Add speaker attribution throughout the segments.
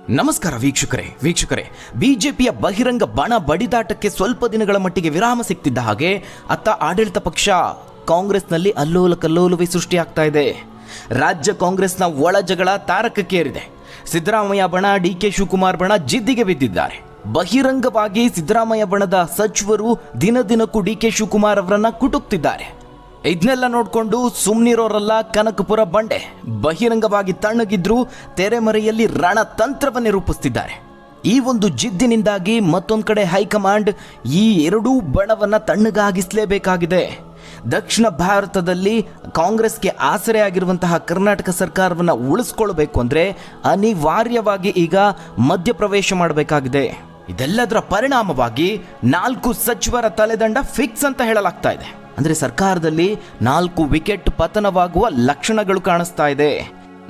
Speaker 1: ನಮಸ್ಕಾರ ವೀಕ್ಷಕರೇ ಬಿಜೆಪಿಯ ಬಹಿರಂಗ ಬಣ ಬಡಿದಾಟಕ್ಕೆ ಸ್ವಲ್ಪ ದಿನಗಳ ಮಟ್ಟಿಗೆ ವಿರಾಮ ಸಿಗ್ತಿದ್ದ ಹಾಗೆ ಅತ್ತ ಆಡಳಿತ ಪಕ್ಷ ಕಾಂಗ್ರೆಸ್ನಲ್ಲಿ ಅಲ್ಲೋಲ ಕಲ್ಲೋಲವೇ ಸೃಷ್ಟಿಯಾಗ್ತಾ ಇದೆ. ರಾಜ್ಯ ಕಾಂಗ್ರೆಸ್ನ ಒಳ ಜಗಳ ತಾರಕಕ್ಕೇರಿದೆ. ಸಿದ್ದರಾಮಯ್ಯ ಬಣ ಡಿಕೆ ಶಿವಕುಮಾರ್ ಬಣ ಜಿದ್ದಿಗೆ ಬಿದ್ದಿದ್ದಾರೆ. ಬಹಿರಂಗವಾಗಿ ಸಿದ್ದರಾಮಯ್ಯ ಬಣದ ಸಚಿವರು ದಿನದಿನಕ್ಕೂ ಡಿಕೆ ಶಿವಕುಮಾರ್ ಅವರನ್ನ ಕುಟುಕ್ತಿದ್ದಾರೆ. ಇದನ್ನೆಲ್ಲ ನೋಡಿಕೊಂಡು ಸುಮ್ನಿರೋರಲ್ಲ ಕನಕಪುರ ಬಂಡೆ. ಬಹಿರಂಗವಾಗಿ ತಣ್ಣಗಿದ್ರು ತೆರೆಮರೆಯಲ್ಲಿ ರಣತಂತ್ರವನ್ನೇ ರೂಪಿಸ್ತಿದ್ದಾರೆ. ಈ ಒಂದು ಜಿದ್ದಿನಿಂದಾಗಿ ಮತ್ತೊಂದು ಕಡೆ ಹೈಕಮಾಂಡ್ ಈ ಎರಡೂ ಬಣವನ್ನ ತಣ್ಣಗಾಗಿಸಲೇಬೇಕಾಗಿದೆ. ದಕ್ಷಿಣ ಭಾರತದಲ್ಲಿ ಕಾಂಗ್ರೆಸ್ಗೆ ಆಸರೆ ಆಗಿರುವಂತಹ ಕರ್ನಾಟಕ ಸರ್ಕಾರವನ್ನು ಉಳಿಸ್ಕೊಳ್ಬೇಕು ಅಂದರೆ ಅನಿವಾರ್ಯವಾಗಿ ಈಗ ಮಧ್ಯಪ್ರವೇಶ ಮಾಡಬೇಕಾಗಿದೆ. ಇದೆಲ್ಲದರ ಪರಿಣಾಮವಾಗಿ 4 ಸಚಿವರ ತಲೆದಂಡ ಫಿಕ್ಸ್ ಅಂತ ಹೇಳಲಾಗ್ತಾ ಇದೆ. ಅಂದರೆ ಸರ್ಕಾರದಲ್ಲಿ 4 ವಿಕೆಟ್ ಪತನವಾಗುವ ಲಕ್ಷಣಗಳು ಕಾಣಿಸ್ತಾ ಇದೆ.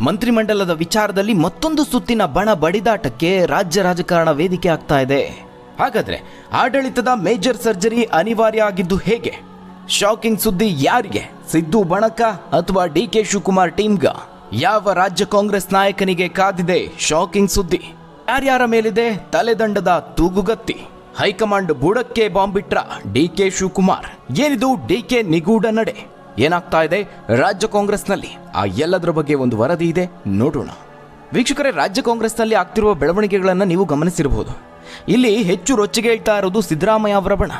Speaker 1: ಮಂತ್ರಿಮಂಡಲದ ವಿಚಾರದಲ್ಲಿ ಮತ್ತೊಂದು ಸುತ್ತಿನ ಬಣ ಬಡಿದಾಟಕ್ಕೆ ರಾಜ್ಯ ರಾಜಕಾರಣ ವೇದಿಕೆ ಆಗ್ತಾ ಇದೆ. ಹಾಗಾದ್ರೆ ಆಡಳಿತದ ಮೇಜರ್ ಸರ್ಜರಿ ಅನಿವಾರ್ಯ ಆಗಿದ್ದು ಹೇಗೆ? ಶಾಕಿಂಗ್ ಸುದ್ದಿ ಯಾರಿಗೆ? ಸಿದ್ದು ಬಣಕ ಅಥವಾ ಡಿಕೆ ಶಿವಕುಮಾರ್ ಟೀಮ್ಗ? ಯಾವ ರಾಜ್ಯ ಕಾಂಗ್ರೆಸ್ ನಾಯಕನಿಗೆ ಕಾದಿದೆ ಶಾಕಿಂಗ್ ಸುದ್ದಿ? ಯಾರ್ಯಾರ ಮೇಲಿದೆ ತಲೆದಂಡದ ತೂಗುಗತ್ತಿ? ಹೈಕಮಾಂಡ್ ಬುಡಕ್ಕೆ ಬಾಂಬ್ ಬಿಟ್ರ ಡಿಕೆ ಶಿವಕುಮಾರ್? ಏನಿದು ಡಿಕೆ ನಿಗೂಢ ನಡೆ? ಏನಾಗ್ತಾ ಇದೆ ರಾಜ್ಯ ಕಾಂಗ್ರೆಸ್ನಲ್ಲಿ? ಆ ಎಲ್ಲದರ ಬಗ್ಗೆ ಒಂದು ವರದಿ ಇದೆ, ನೋಡೋಣ. ವೀಕ್ಷಕರೇ, ರಾಜ್ಯ ಕಾಂಗ್ರೆಸ್ನಲ್ಲಿ ಆಗ್ತಿರುವ ಬೆಳವಣಿಗೆಗಳನ್ನು ನೀವು ಗಮನಿಸಿರಬಹುದು. ಇಲ್ಲಿ ಹೆಚ್ಚು ರೊಚ್ಚಿಗೆ ಹೇಳ್ತಾ ಇರೋದು ಸಿದ್ದರಾಮಯ್ಯ ಅವರ ಬಣ.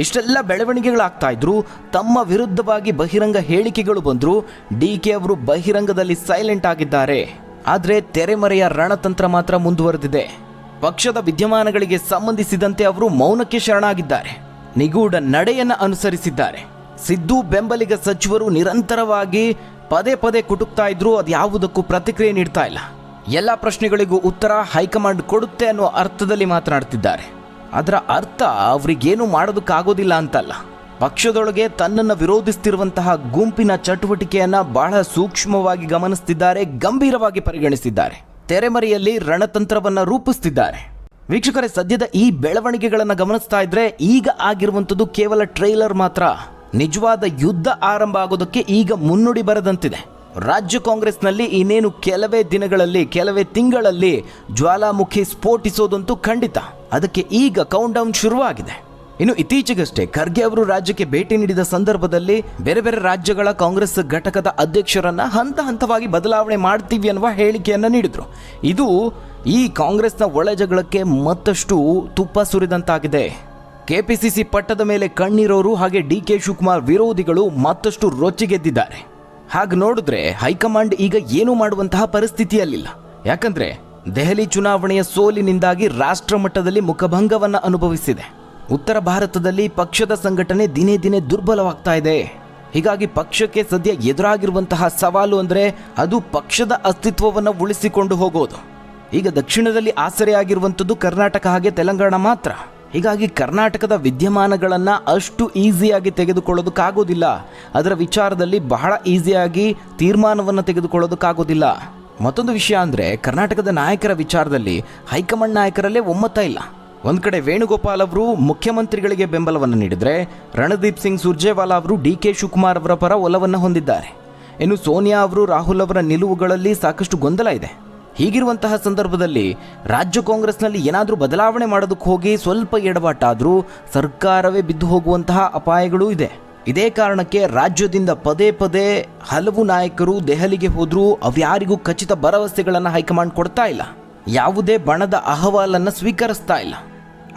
Speaker 1: ಇಷ್ಟೆಲ್ಲ ಬೆಳವಣಿಗೆಗಳಾಗ್ತಾ ಇದ್ರು, ತಮ್ಮ ವಿರುದ್ಧವಾಗಿ ಬಹಿರಂಗ ಹೇಳಿಕೆಗಳು ಬಂದ್ರು, ಡಿಕೆ ಅವರು ಬಹಿರಂಗದಲ್ಲಿ ಸೈಲೆಂಟ್ ಆಗಿದ್ದಾರೆ. ಆದರೆ ತೆರೆಮರೆಯ ರಣತಂತ್ರ ಮಾತ್ರ ಮುಂದುವರೆದಿದೆ. ಪಕ್ಷದ ವಿದ್ಯಮಾನಗಳಿಗೆ ಸಂಬಂಧಿಸಿದಂತೆ ಅವರು ಮೌನಕ್ಕೆ ಶರಣಾಗಿದ್ದಾರೆ, ನಿಗೂಢ ನಡೆಯನ್ನು ಅನುಸರಿಸಿದ್ದಾರೆ. ಸಿದ್ದು ಬೆಂಬಲಿಗ ಸಚಿವರು ನಿರಂತರವಾಗಿ ಪದೇ ಪದೇ ಕುಟುಕ್ತಾ ಇದ್ರು, ಅದ್ಯಾವುದಕ್ಕೂ ಪ್ರತಿಕ್ರಿಯೆ ನೀಡ್ತಾ ಇಲ್ಲ. ಎಲ್ಲ ಪ್ರಶ್ನೆಗಳಿಗೂ ಉತ್ತರ ಹೈಕಮಾಂಡ್ ಕೊಡುತ್ತೆ ಅನ್ನೋ ಅರ್ಥದಲ್ಲಿ ಮಾತನಾಡ್ತಿದ್ದಾರೆ. ಅದರ ಅರ್ಥ ಅವ್ರಿಗೇನು ಮಾಡೋದಕ್ಕಾಗೋದಿಲ್ಲ ಅಂತಲ್ಲ. ಪಕ್ಷದೊಳಗೆ ತನ್ನನ್ನು ವಿರೋಧಿಸ್ತಿರುವಂತಹ ಗುಂಪಿನ ಚಟುವಟಿಕೆಯನ್ನ ಬಹಳ ಸೂಕ್ಷ್ಮವಾಗಿ ಗಮನಿಸ್ತಿದ್ದಾರೆ, ಗಂಭೀರವಾಗಿ ಪರಿಗಣಿಸಿದ್ದಾರೆ. ತೆರೆಮರೆಯಲ್ಲಿ ರಣತಂತ್ರವನ್ನ ರೂಪಿಸ್ತಿದ್ದಾರೆ. ವೀಕ್ಷಕರೇ, ಸದ್ಯದ ಈ ಬೆಳವಣಿಗೆಗಳನ್ನು ಗಮನಿಸ್ತಾ ಇದ್ರೆ ಈಗ ಆಗಿರುವಂಥದ್ದು ಕೇವಲ ಟ್ರೈಲರ್ ಮಾತ್ರ. ನಿಜವಾದ ಯುದ್ಧ ಆರಂಭ ಆಗೋದಕ್ಕೆ ಈಗ ಮುನ್ನುಡಿ ಬರದಂತಿದೆ. ರಾಜ್ಯ ಕಾಂಗ್ರೆಸ್ನಲ್ಲಿ ಇನ್ನೇನು ಕೆಲವೇ ದಿನಗಳಲ್ಲಿ, ಕೆಲವೇ ತಿಂಗಳಲ್ಲಿ ಜ್ವಾಲಾಮುಖಿ ಸ್ಫೋಟಿಸೋದಂತೂ ಖಂಡಿತ. ಅದಕ್ಕೆ ಈಗ ಕೌಂಟ್ ಡೌನ್ ಶುರುವಾಗಿದೆ. ಇನ್ನು ಇತ್ತೀಚೆಗಷ್ಟೇ ಖರ್ಗೆ ಅವರು ರಾಜ್ಯಕ್ಕೆ ಭೇಟಿ ನೀಡಿದ ಸಂದರ್ಭದಲ್ಲಿ ಬೇರೆ ಬೇರೆ ರಾಜ್ಯಗಳ ಕಾಂಗ್ರೆಸ್ ಘಟಕದ ಅಧ್ಯಕ್ಷರನ್ನ ಹಂತ ಹಂತವಾಗಿ ಬದಲಾವಣೆ ಮಾಡ್ತೀವಿ ಅನ್ನುವ ಹೇಳಿಕೆಯನ್ನು ನೀಡಿದ್ರು. ಇದು ಈ ಕಾಂಗ್ರೆಸ್ನ ಒಳಜಗಳಕ್ಕೆ ಮತ್ತಷ್ಟು ತುಪ್ಪ ಸುರಿದಂತಾಗಿದೆ. ಕೆಪಿಸಿಸಿ ಪಟ್ಟದ ಮೇಲೆ ಕಣ್ಣಿರೋರು ಹಾಗೆ ಡಿಕೆ ಶಿವಕುಮಾರ್ ವಿರೋಧಿಗಳು ಮತ್ತಷ್ಟು ರೊಚ್ಚಿಗೆದ್ದಿದ್ದಾರೆ. ಹಾಗೆ ನೋಡಿದ್ರೆ ಹೈಕಮಾಂಡ್ ಈಗ ಏನು ಮಾಡುವಂತಹ ಪರಿಸ್ಥಿತಿಯಲ್ಲಿಲ್ಲ. ಯಾಕಂದ್ರೆ ದೆಹಲಿ ಚುನಾವಣೆಯ ಸೋಲಿನಿಂದಾಗಿ ರಾಷ್ಟ್ರ ಮಟ್ಟದಲ್ಲಿ ಮುಖಭಂಗವನ್ನ ಅನುಭವಿಸಿದೆ. ಉತ್ತರ ಭಾರತದಲ್ಲಿ ಪಕ್ಷದ ಸಂಘಟನೆ ದಿನೇ ದಿನೇ ದುರ್ಬಲವಾಗ್ತಾ ಇದೆ. ಹೀಗಾಗಿ ಪಕ್ಷಕ್ಕೆ ಸದ್ಯ ಎದುರಾಗಿರುವಂತಹ ಸವಾಲು ಅಂದರೆ ಅದು ಪಕ್ಷದ ಅಸ್ತಿತ್ವವನ್ನು ಉಳಿಸಿಕೊಂಡು ಹೋಗೋದು. ಈಗ ದಕ್ಷಿಣದಲ್ಲಿ ಆಸರೆಯಾಗಿರುವಂಥದ್ದು ಕರ್ನಾಟಕ ಹಾಗೆ ತೆಲಂಗಾಣ ಮಾತ್ರ. ಹೀಗಾಗಿ ಕರ್ನಾಟಕದ ವಿದ್ಯಮಾನಗಳನ್ನು ಅಷ್ಟು ಈಸಿಯಾಗಿ ತೆಗೆದುಕೊಳ್ಳೋದಕ್ಕಾಗೋದಿಲ್ಲ. ಅದರ ವಿಚಾರದಲ್ಲಿ ಬಹಳ ಈಸಿಯಾಗಿ ತೀರ್ಮಾನವನ್ನು ತೆಗೆದುಕೊಳ್ಳೋದಕ್ಕಾಗೋದಿಲ್ಲ. ಮತ್ತೊಂದು ವಿಷಯ ಅಂದರೆ ಕರ್ನಾಟಕದ ನಾಯಕರ ವಿಚಾರದಲ್ಲಿ ಹೈಕಮಾಂಡ್ ನಾಯಕರಲ್ಲೇ ಒಮ್ಮತ ಇಲ್ಲ. ಒಂದು ಕಡೆ ವೇಣುಗೋಪಾಲ್ ಅವರು ಮುಖ್ಯಮಂತ್ರಿಗಳಿಗೆ ಬೆಂಬಲವನ್ನು ನೀಡಿದರೆ, ರಣದೀಪ್ ಸಿಂಗ್ ಸುರ್ಜೇವಾಲಾ ಅವರು ಡಿಕೆ ಶಿವಕುಮಾರ್ ಅವರ ಪರ ಒಲವನ್ನು ಹೊಂದಿದ್ದಾರೆ. ಇನ್ನು ಸೋನಿಯಾ ಅವರು ರಾಹುಲ್ ಅವರ ನಿಲುವುಗಳಲ್ಲಿ ಸಾಕಷ್ಟು ಗೊಂದಲ ಇದೆ. ಹೀಗಿರುವಂತಹ ಸಂದರ್ಭದಲ್ಲಿ ರಾಜ್ಯ ಕಾಂಗ್ರೆಸ್ನಲ್ಲಿ ಏನಾದರೂ ಬದಲಾವಣೆ ಮಾಡೋದಕ್ಕೆ ಹೋಗಿ ಸ್ವಲ್ಪ ಎಡವಟ್ಟಾದರೂ ಸರ್ಕಾರವೇ ಬಿದ್ದು ಹೋಗುವಂತಹ ಅಪಾಯಗಳೂ ಇದೆ. ಇದೇ ಕಾರಣಕ್ಕೆ ರಾಜ್ಯದಿಂದ ಪದೇ ಪದೇ ಹಲವು ನಾಯಕರು ದೆಹಲಿಗೆ ಹೋದರೂ ಅವ್ಯಾರಿಗೂ ಖಚಿತ ಭರವಸೆಗಳನ್ನು ಹೈಕಮಾಂಡ್ ಕೊಡ್ತಾ ಇಲ್ಲ. ಯಾವುದೇ ಬಣದ ಅಹವಾಲನ್ನು ಸ್ವೀಕರಿಸ್ತಾ ಇಲ್ಲ.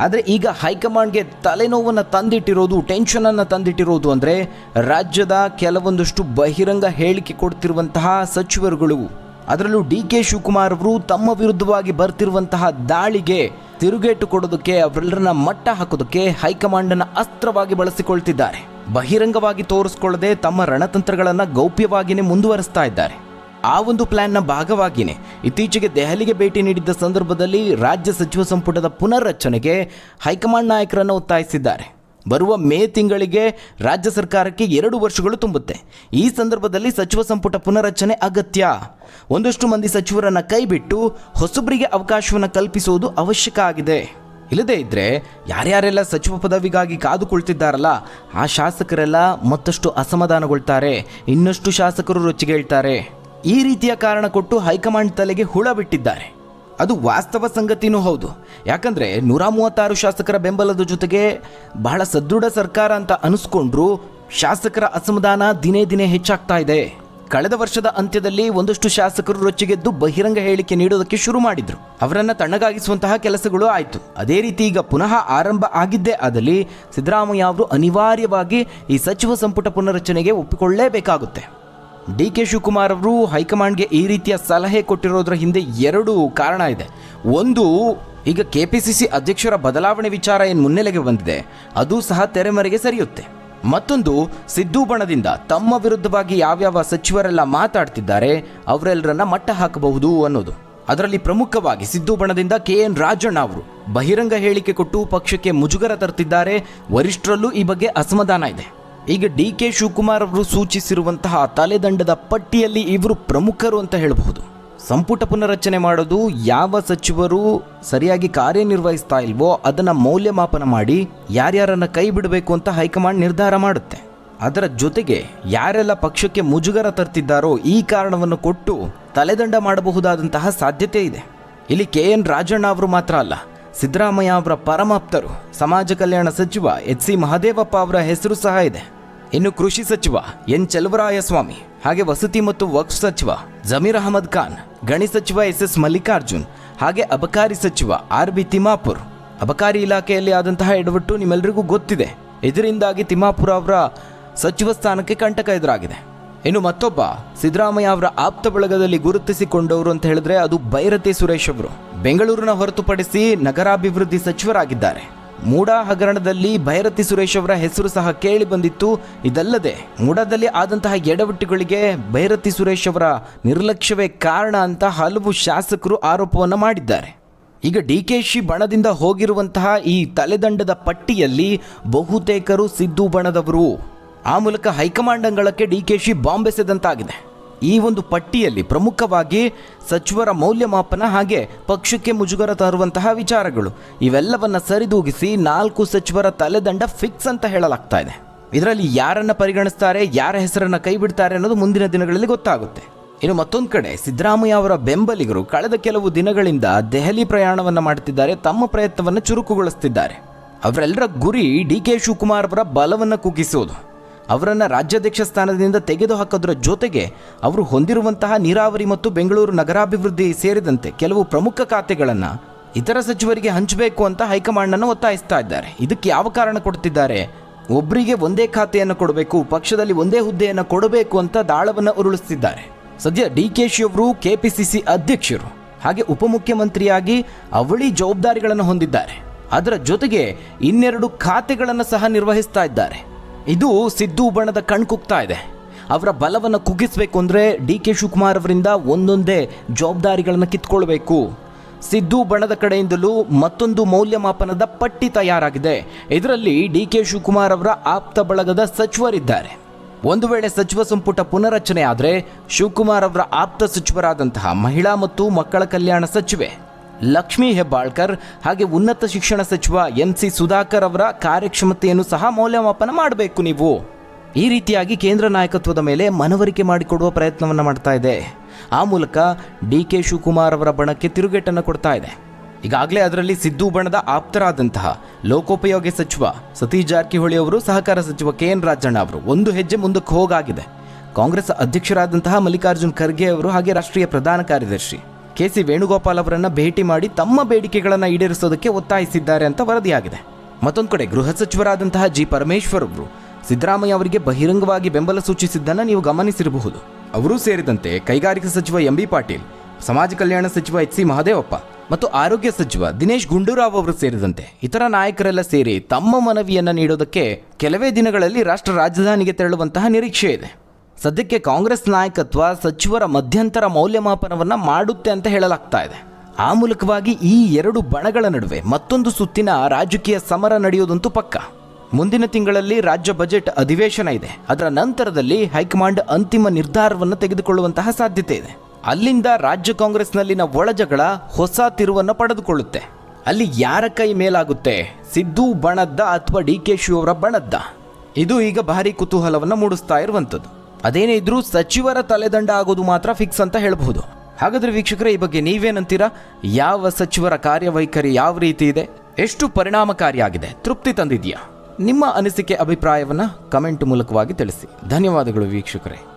Speaker 1: ಆದರೆ ಈಗ ಹೈಕಮಾಂಡ್ಗೆ ತಲೆನೋವನ್ನು ತಂದಿಟ್ಟಿರೋದು, ಟೆನ್ಷನನ್ನು ತಂದಿಟ್ಟಿರೋದು ಅಂದರೆ ರಾಜ್ಯದ ಕೆಲವೊಂದಷ್ಟು ಬಹಿರಂಗ ಹೇಳಿಕೆ ಕೊಡ್ತಿರುವಂತಹ ಸಚಿವರುಗಳು. ಅದರಲ್ಲೂ ಡಿಕೆ ಶಿವಕುಮಾರ್ ಅವರು ತಮ್ಮ ವಿರುದ್ಧವಾಗಿ ಬರ್ತಿರುವಂತಹ ದಾಳಿಗೆ ತಿರುಗೇಟು ಕೊಡೋದಕ್ಕೆ, ಅವರೆಲ್ಲರನ್ನ ಮಟ್ಟ ಹಾಕೋದಕ್ಕೆ ಹೈಕಮಾಂಡನ್ನು ಅಸ್ತ್ರವಾಗಿ ಬಳಸಿಕೊಳ್ತಿದ್ದಾರೆ. ಬಹಿರಂಗವಾಗಿ ತೋರಿಸ್ಕೊಳ್ಳದೆ ತಮ್ಮ ರಣತಂತ್ರಗಳನ್ನು ಗೌಪ್ಯವಾಗಿಯೇ ಮುಂದುವರಿಸ್ತಾ ಇದ್ದಾರೆ. ಆ ಒಂದು ಪ್ಲಾನ್ನ ಭಾಗವಾಗಿಯೇ ಇತ್ತೀಚೆಗೆ ದೆಹಲಿಗೆ ಭೇಟಿ ನೀಡಿದ್ದ ಸಂದರ್ಭದಲ್ಲಿ ರಾಜ್ಯ ಸಚಿವ ಸಂಪುಟದ ಪುನರ್ರಚನೆಗೆ ಹೈಕಮಾಂಡ್ ನಾಯಕರನ್ನು ಒತ್ತಾಯಿಸಿದ್ದಾರೆ. ಬರುವ ಮೇ ತಿಂಗಳಿಗೆ ರಾಜ್ಯ ಸರ್ಕಾರಕ್ಕೆ 2 ವರ್ಷಗಳು ತುಂಬುತ್ತೆ. ಈ ಸಂದರ್ಭದಲ್ಲಿ ಸಚಿವ ಸಂಪುಟ ಪುನರ್ರಚನೆ ಅಗತ್ಯ. ಒಂದಷ್ಟು ಮಂದಿ ಸಚಿವರನ್ನು ಕೈಬಿಟ್ಟು ಹೊಸಬರಿಗೆ ಅವಕಾಶವನ್ನು ಕಲ್ಪಿಸುವುದು ಅವಶ್ಯಕ ಆಗಿದೆ. ಇಲ್ಲದೇ ಇದ್ದರೆ ಯಾರ್ಯಾರೆಲ್ಲ ಸಚಿವ ಪದವಿಗಾಗಿ ಕಾದುಕೊಳ್ತಿದ್ದಾರಲ್ಲ ಆ ಶಾಸಕರೆಲ್ಲ ಮತ್ತಷ್ಟು ಅಸಮಾಧಾನಗೊಳ್ತಾರೆ, ಇನ್ನಷ್ಟು ಶಾಸಕರು ರೊಚ್ಚಿಗೆ ಹೇಳ್ತಾರೆ. ಈ ರೀತಿಯ ಕಾರಣ ಕೊಟ್ಟು ಹೈಕಮಾಂಡ್ ತಲೆಗೆ ಹುಳ ಬಿಟ್ಟಿದ್ದಾರೆ. ಅದು ವಾಸ್ತವ ಸಂಗತಿನೂ ಹೌದು. ಯಾಕಂದರೆ 136 ಶಾಸಕರ ಬೆಂಬಲದ ಜೊತೆಗೆ ಬಹಳ ಸದೃಢ ಸರ್ಕಾರ ಅಂತ ಅನಿಸ್ಕೊಂಡ್ರು ಶಾಸಕರ ಅಸಮಾಧಾನ ದಿನೇ ದಿನೇ ಹೆಚ್ಚಾಗ್ತಾ ಇದೆ. ಕಳೆದ ವರ್ಷದ ಅಂತ್ಯದಲ್ಲಿ ಒಂದಷ್ಟು ಶಾಸಕರು ರೊಚ್ಚಿಗೆದ್ದು ಬಹಿರಂಗ ಹೇಳಿಕೆ ನೀಡೋದಕ್ಕೆ ಶುರು ಮಾಡಿದ್ರು. ಅವರನ್ನು ತಣ್ಣಗಾಗಿಸುವಂತಹ ಕೆಲಸಗಳು ಆಯಿತು. ಅದೇ ರೀತಿ ಈಗ ಪುನಃ ಆರಂಭ ಆಗಿದ್ದೇ ಆದಲ್ಲಿ ಸಿದ್ದರಾಮಯ್ಯ ಅವರು ಅನಿವಾರ್ಯವಾಗಿ ಈ ಸಚಿವ ಸಂಪುಟ ಪುನರಚನೆಗೆ ಒಪ್ಪಿಕೊಳ್ಳಲೇಬೇಕಾಗುತ್ತೆ. DK ಶಿವಕುಮಾರ್ ಅವರು ಹೈಕಮಾಂಡ್ಗೆ ಈ ರೀತಿಯ ಸಲಹೆ ಕೊಟ್ಟಿರೋದ್ರ ಹಿಂದೆ 2 ಕಾರಣ ಇದೆ. ಒಂದು, ಈಗ KPCC ಅಧ್ಯಕ್ಷರ ಬದಲಾವಣೆ ವಿಚಾರ ಏನು ಮುನ್ನೆಲೆಗೆ ಬಂದಿದೆ ಅದು ಸಹ ತೆರೆಮರೆಗೆ ಸರಿಯುತ್ತೆ. ಮತ್ತೊಂದು, ಸಿದ್ದು ಬಣದಿಂದ ತಮ್ಮ ವಿರುದ್ಧವಾಗಿ ಯಾವ್ಯಾವ ಸಚಿವರೆಲ್ಲ ಮಾತಾಡ್ತಿದ್ದಾರೆ ಅವರೆಲ್ಲರನ್ನ ಮಟ್ಟ ಹಾಕಬಹುದು ಅನ್ನೋದು. ಅದರಲ್ಲಿ ಪ್ರಮುಖವಾಗಿ ಸಿದ್ದು ಬಣದಿಂದ KN ರಾಜಣ್ಣ ಅವರು ಬಹಿರಂಗ ಹೇಳಿಕೆ ಕೊಟ್ಟು ಪಕ್ಷಕ್ಕೆ ಮುಜುಗರ ತರ್ತಿದ್ದಾರೆ. ವರಿಷ್ಠರಲ್ಲೂ ಈ ಬಗ್ಗೆ ಅಸಮಾಧಾನ ಇದೆ. ಈಗ DK ಶಿವಕುಮಾರ್ ಅವರು ಸೂಚಿಸಿರುವಂತಹ ತಲೆದಂಡದ ಪಟ್ಟಿಯಲ್ಲಿ ಇವರು ಪ್ರಮುಖರು ಅಂತ ಹೇಳಬಹುದು. ಸಂಪುಟ ಪುನರಚನೆ ಮಾಡೋದು ಯಾವ ಸಚಿವರು ಸರಿಯಾಗಿ ಕಾರ್ಯನಿರ್ವಹಿಸ್ತಾ ಇಲ್ವೋ ಅದನ್ನು ಮೌಲ್ಯಮಾಪನ ಮಾಡಿ ಯಾರ್ಯಾರನ್ನ ಕೈ ಬಿಡಬೇಕು ಅಂತ ಹೈಕಮಾಂಡ್ ನಿರ್ಧಾರ ಮಾಡುತ್ತೆ. ಅದರ ಜೊತೆಗೆ ಯಾರೆಲ್ಲ ಪಕ್ಷಕ್ಕೆ ಮುಜುಗರ ತರ್ತಿದ್ದಾರೋ ಈ ಕಾರಣವನ್ನು ಕೊಟ್ಟು ತಲೆದಂಡ ಮಾಡಬಹುದಾದಂತಹ ಸಾಧ್ಯತೆ ಇದೆ. ಇಲ್ಲಿ KN ರಾಜಣ್ಣ ಅವರು ಮಾತ್ರ ಅಲ್ಲ, ಸಿದ್ದರಾಮಯ್ಯ ಅವರ ಪರಮಾಪ್ತರು ಸಮಾಜ ಕಲ್ಯಾಣ ಸಚಿವ HC ಮಹದೇವಪ್ಪ ಅವರ ಹೆಸರು ಸಹ ಇದೆ. ಇನ್ನು ಕೃಷಿ ಸಚಿವ N ಚಲುವರಾಯಸ್ವಾಮಿ, ಹಾಗೆ ವಸತಿ ಮತ್ತು ವಕ್ಫ್ ಸಚಿವ ಜಮೀರ್ ಅಹಮದ್ ಖಾನ್, ಗಣಿ ಸಚಿವ SS ಮಲ್ಲಿಕಾರ್ಜುನ್, ಹಾಗೆ ಅಬಕಾರಿ ಸಚಿವ RB ತಿಮ್ಮಾಪುರ್. ಅಬಕಾರಿ ಇಲಾಖೆಯಲ್ಲಿ ಆದಂತಹ ಎಡವಟ್ಟು ನಿಮ್ಮೆಲ್ಲರಿಗೂ ಗೊತ್ತಿದೆ. ಇದರಿಂದಾಗಿ ತಿಮ್ಮಾಪುರ ಅವರ ಸಚಿವ ಸ್ಥಾನಕ್ಕೆ ಕಂಟಕ ಎದುರಾಗಿದೆ. ಇನ್ನು ಮತ್ತೊಬ್ಬ ಸಿದ್ದರಾಮಯ್ಯ ಅವರ ಆಪ್ತ ಬಳಗದಲ್ಲಿ ಗುರುತಿಸಿಕೊಂಡವರು ಅಂತ ಹೇಳಿದ್ರೆ ಅದು ಬೈರತಿ ಸುರೇಶ್ ಅವರು. ಬೆಂಗಳೂರಿನ ಹೊರತುಪಡಿಸಿ ನಗರಾಭಿವೃದ್ಧಿ ಸಚಿವರಾಗಿದ್ದಾರೆ. ಮೂಡಾ ಹಗರಣದಲ್ಲಿ ಬೈರತಿ ಸುರೇಶ್ ಅವರ ಹೆಸರು ಸಹ ಕೇಳಿ ಬಂದಿತ್ತು. ಇದಲ್ಲದೆ ಮೂಡಾದಲ್ಲಿ ಆದಂತಹ ಎಡವಟ್ಟುಗಳಿಗೆ ಬೈರತಿ ಸುರೇಶ್ ಅವರ ನಿರ್ಲಕ್ಷ್ಯವೇ ಕಾರಣ ಅಂತ ಹಲವು ಶಾಸಕರು ಆರೋಪವನ್ನು ಮಾಡಿದ್ದಾರೆ. ಈಗ DKಶಿ ಬಣದಿಂದ ಹೋಗಿರುವಂತಹ ಈ ತಲೆದಂಡದ ಪಟ್ಟಿಯಲ್ಲಿ ಬಹುತೇಕರು ಸಿದ್ದು ಬಣದವರು. ಆ ಮೂಲಕ ಹೈಕಮಾಂಡ್ ಅಂಗಳಕ್ಕೆ DKಶಿ ಬಾಂಬೆಸೆದಂತಾಗಿದೆ. ಈ ಒಂದು ಪಟ್ಟಿಯಲ್ಲಿ ಪ್ರಮುಖವಾಗಿ ಸಚಿವರ ಮೌಲ್ಯಮಾಪನ ಹಾಗೆ ಪಕ್ಷಕ್ಕೆ ಮುಜುಗರ ತರುವಂತಹ ವಿಚಾರಗಳು ಇವೆಲ್ಲವನ್ನ ಸರಿದೂಗಿಸಿ 4 ಸಚಿವರ ತಲೆದಂಡ ಫಿಕ್ಸ್ ಅಂತ ಹೇಳಲಾಗ್ತಾ ಇದೆ. ಇದರಲ್ಲಿ ಯಾರನ್ನ ಪರಿಗಣಿಸ್ತಾರೆ, ಯಾರ ಹೆಸರನ್ನ ಕೈ ಬಿಡ್ತಾರೆ ಅನ್ನೋದು ಮುಂದಿನ ದಿನಗಳಲ್ಲಿ ಗೊತ್ತಾಗುತ್ತೆ. ಇನ್ನು ಮತ್ತೊಂದು ಕಡೆ ಸಿದ್ದರಾಮಯ್ಯ ಅವರ ಬೆಂಬಲಿಗರು ಕಳೆದ ಕೆಲವು ದಿನಗಳಿಂದ ದೆಹಲಿ ಪ್ರಯಾಣವನ್ನು ಮಾಡುತ್ತಿದ್ದಾರೆ. ತಮ್ಮ ಪ್ರಯತ್ನವನ್ನು ಚುರುಕುಗೊಳಿಸುತ್ತಿದ್ದಾರೆ. ಅವರೆಲ್ಲರ ಗುರಿ DK ಶಿವಕುಮಾರ್ ಅವರ ಬಲವನ್ನು ಕುಗ್ಗಿಸೋದು, ಅವರನ್ನು ರಾಜ್ಯಾಧ್ಯಕ್ಷ ಸ್ಥಾನದಿಂದ ತೆಗೆದುಹಾಕೋದ್ರ ಜೊತೆಗೆ ಅವರು ಹೊಂದಿರುವಂತಹ ನೀರಾವರಿ ಮತ್ತು ಬೆಂಗಳೂರು ನಗರಾಭಿವೃದ್ಧಿ ಸೇರಿದಂತೆ ಕೆಲವು ಪ್ರಮುಖ ಖಾತೆಗಳನ್ನು ಇತರ ಸಚಿವರಿಗೆ ಹಂಚಬೇಕು ಅಂತ ಹೈಕಮಾಂಡನ್ನು ಒತ್ತಾಯಿಸ್ತಾ ಇದ್ದಾರೆ. ಇದಕ್ಕೆ ಯಾವ ಕಾರಣ ಕೊಡ್ತಿದ್ದಾರೆ? ಒಬ್ಬರಿಗೆ ಒಂದೇ ಖಾತೆಯನ್ನು ಕೊಡಬೇಕು, ಪಕ್ಷದಲ್ಲಿ ಒಂದೇ ಹುದ್ದೆಯನ್ನು ಕೊಡಬೇಕು ಅಂತ ದಾಳವನ್ನು ಉರುಳಿಸ್ತಿದ್ದಾರೆ. ಸದ್ಯ DKಶಿ ಅವರು KPCC ಅಧ್ಯಕ್ಷರು ಹಾಗೆ ಉಪಮುಖ್ಯಮಂತ್ರಿಯಾಗಿ ಅವಳಿ ಜವಾಬ್ದಾರಿಗಳನ್ನು ಹೊಂದಿದ್ದಾರೆ. ಅದರ ಜೊತೆಗೆ 2 ಖಾತೆಗಳನ್ನು ಸಹ ನಿರ್ವಹಿಸ್ತಾ ಇದ್ದಾರೆ. ಇದು ಸಿದ್ದು ಬಣದ ಕಣ್ಕುಗ್ತಾ ಇದೆ. ಅವರ ಬಲವನ್ನು ಕುಗ್ಗಿಸಬೇಕು ಅಂದರೆ DK ಶಿವಕುಮಾರ್ ಅವರಿಂದ ಒಂದೊಂದೇ ಜವಾಬ್ದಾರಿಗಳನ್ನು ಕಿತ್ಕೊಳ್ಬೇಕು. ಸಿದ್ದು ಬಣದ ಕಡೆಯಿಂದಲೂ ಮತ್ತೊಂದು ಮೌಲ್ಯಮಾಪನದ ಪಟ್ಟಿ ತಯಾರಾಗಿದೆ. ಇದರಲ್ಲಿ DK ಶಿವಕುಮಾರ್ ಅವರ ಆಪ್ತ ಬಳಗದ ಸಚಿವರಿದ್ದಾರೆ. ಒಂದು ವೇಳೆ ಸಚಿವ ಸಂಪುಟ ಪುನರಚನೆ ಆದರೆ ಶಿವಕುಮಾರ್ ಅವರ ಆಪ್ತ ಸಚಿವರಾದಂತಹ ಮಹಿಳಾ ಮತ್ತು ಮಕ್ಕಳ ಕಲ್ಯಾಣ ಸಚಿವೆ ಲಕ್ಷ್ಮೀ ಹೆಬ್ಬಾಳ್ಕರ್ ಹಾಗೆ ಉನ್ನತ ಶಿಕ್ಷಣ ಸಚಿವ MC ಸುಧಾಕರ್ ಅವರ ಕಾರ್ಯಕ್ಷಮತೆಯನ್ನು ಸಹ ಮೌಲ್ಯಮಾಪನ ಮಾಡಬೇಕು ನೀವು. ಈ ರೀತಿಯಾಗಿ ಕೇಂದ್ರ ನಾಯಕತ್ವದ ಮೇಲೆ ಮನವರಿಕೆ ಮಾಡಿಕೊಡುವ ಪ್ರಯತ್ನವನ್ನು ಮಾಡ್ತಾ ಇದೆ. ಆ ಮೂಲಕ DK ಶಿವಕುಮಾರ್ ಅವರ ಬಣಕ್ಕೆ ತಿರುಗೇಟನ್ನು ಕೊಡ್ತಾ ಇದೆ. ಈಗಾಗಲೇ ಅದರಲ್ಲಿ ಸಿದ್ದು ಬಣದ ಆಪ್ತರಾದಂತಹ ಲೋಕೋಪಯೋಗಿ ಸಚಿವ ಸತೀಶ್ ಜಾರಕಿಹೊಳಿ ಅವರು, ಸಹಕಾರ ಸಚಿವ KN ರಾಜಣ್ಣ ಅವರು ಒಂದು ಹೆಜ್ಜೆ ಮುಂದಕ್ಕೆ ಹೋಗಾಗಿದೆ. ಕಾಂಗ್ರೆಸ್ ಅಧ್ಯಕ್ಷರಾದಂತಹ ಮಲ್ಲಿಕಾರ್ಜುನ್ ಖರ್ಗೆ ಅವರು ಹಾಗೆ ರಾಷ್ಟ್ರೀಯ ಪ್ರಧಾನ ಕಾರ್ಯದರ್ಶಿ KC ವೇಣುಗೋಪಾಲ್ ಅವರನ್ನು ಭೇಟಿ ಮಾಡಿ ತಮ್ಮ ಬೇಡಿಕೆಗಳನ್ನು ಈಡೇರಿಸೋದಕ್ಕೆ ಒತ್ತಾಯಿಸಿದ್ದಾರೆ ಅಂತ ವರದಿಯಾಗಿದೆ. ಮತ್ತೊಂದು ಕಡೆ ಗೃಹ ಸಚಿವರಾದಂತಹ G ಪರಮೇಶ್ವರ್ ಅವರು ಸಿದ್ದರಾಮಯ್ಯ ಅವರಿಗೆ ಬಹಿರಂಗವಾಗಿ ಬೆಂಬಲ ಸೂಚಿಸಿದ್ದನ್ನು ನೀವು ಗಮನಿಸಿರಬಹುದು. ಅವರೂ ಸೇರಿದಂತೆ ಕೈಗಾರಿಕಾ ಸಚಿವ MB ಪಾಟೀಲ್, ಸಮಾಜ ಕಲ್ಯಾಣ ಸಚಿವ HC ಮಹದೇವಪ್ಪ ಮತ್ತು ಆರೋಗ್ಯ ಸಚಿವ ದಿನೇಶ್ ಗುಂಡೂರಾವ್ ಅವರು ಸೇರಿದಂತೆ ಇತರ ನಾಯಕರೆಲ್ಲ ಸೇರಿ ತಮ್ಮ ಮನವಿಯನ್ನು ನೀಡೋದಕ್ಕೆ ಕೆಲವೇ ದಿನಗಳಲ್ಲಿ ರಾಷ್ಟ್ರ ರಾಜಧಾನಿಗೆ ತೆರಳುವಂತಹ ನಿರೀಕ್ಷೆ ಇದೆ. ಸದ್ಯಕ್ಕೆ ಕಾಂಗ್ರೆಸ್ ನಾಯಕತ್ವ ಸಚಿವರ ಮಧ್ಯಂತರ ಮೌಲ್ಯಮಾಪನವನ್ನು ಮಾಡುತ್ತೆ ಅಂತ ಹೇಳಲಾಗ್ತಾ ಇದೆ. ಆ ಮೂಲಕವಾಗಿ ಈ 2 ಬಣಗಳ ನಡುವೆ ಮತ್ತೊಂದು ಸುತ್ತಿನ ರಾಜಕೀಯ ಸಮರ ನಡೆಯೋದಂತೂ ಪಕ್ಕ. ಮುಂದಿನ ತಿಂಗಳಲ್ಲಿ ರಾಜ್ಯ ಬಜೆಟ್ ಅಧಿವೇಶನ ಇದೆ. ಅದರ ನಂತರದಲ್ಲಿ ಹೈಕಮಾಂಡ್ ಅಂತಿಮ ನಿರ್ಧಾರವನ್ನು ತೆಗೆದುಕೊಳ್ಳುವಂತಹ ಸಾಧ್ಯತೆ ಇದೆ. ಅಲ್ಲಿಂದ ರಾಜ್ಯ ಕಾಂಗ್ರೆಸ್ನಲ್ಲಿನ ಒಳಜಗಳ ಹೊಸ ತಿರುವನ್ನು ಪಡೆದುಕೊಳ್ಳುತ್ತೆ. ಅಲ್ಲಿ ಯಾರ ಕೈ ಮೇಲಾಗುತ್ತೆ, ಸಿದ್ದು ಬಣದ್ದ ಅಥವಾ DKಶಿ ಅವರ ಬಣದ್ದ? ಇದು ಈಗ ಭಾರಿ ಕುತೂಹಲವನ್ನು ಮೂಡಿಸ್ತಾ ಇರುವಂಥದ್ದು. ಅದೇನೇ ಇದ್ರೂ ಸಚಿವರ ತಲೆದಂಡ ಆಗೋದು ಮಾತ್ರ ಫಿಕ್ಸ್ ಅಂತ ಹೇಳಬಹುದು. ಹಾಗಾದರೆ ವೀಕ್ಷಕರೇ, ಈ ಬಗ್ಗೆ ನೀವೇನಂತೀರಾ? ಯಾವ ಸಚಿವರ ಕಾರ್ಯವೈಖರಿ ಯಾವ ರೀತಿ ಇದೆ? ಎಷ್ಟು ಪರಿಣಾಮಕಾರಿಯಾಗಿದೆ? ತೃಪ್ತಿ ತಂದಿದೆಯಾ? ನಿಮ್ಮ ಅನಿಸಿಕೆ ಅಭಿಪ್ರಾಯವನ್ನು ಕಮೆಂಟ್ ಮೂಲಕವಾಗಿ ತಿಳಿಸಿ. ಧನ್ಯವಾದಗಳು ವೀಕ್ಷಕರೇ.